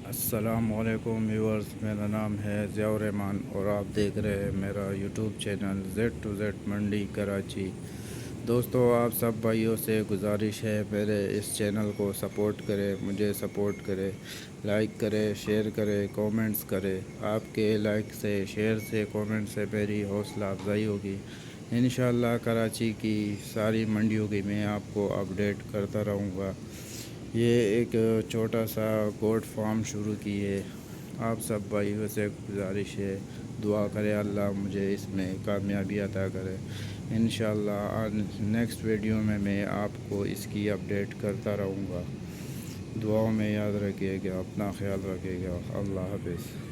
अस्सलामुअलैकुम व्यूअर्स, मेरा नाम है ज़ियाउर रहमान और आप देख रहे हैं मेरा यूट्यूब चैनल Z2Z मंडी कराची। दोस्तों, आप सब भाइयों से गुजारिश है मेरे इस चैनल को सपोर्ट करें, मुझे सपोर्ट करें, लाइक करें, शेयर करें, कमेंट्स करें। आपके लाइक से, शेयर से, कमेंट से मेरी हौसला अफजाई होगी। इंशाअल्लाह कराची की सारी मंडियों की मैं आपको अपडेट करता रहूँगा। ये एक छोटा सा गोट फार्म शुरू की है। आप सब भाइयों से गुजारिश है, दुआ करें अल्लाह मुझे इसमें कामयाबी अता करे। इंशाअल्लाह नेक्स्ट वीडियो में मैं आपको इसकी अपडेट करता रहूँगा। दुआओं में याद रखिएगा, अपना ख्याल रखिएगा। अल्लाह हाफ़िज़।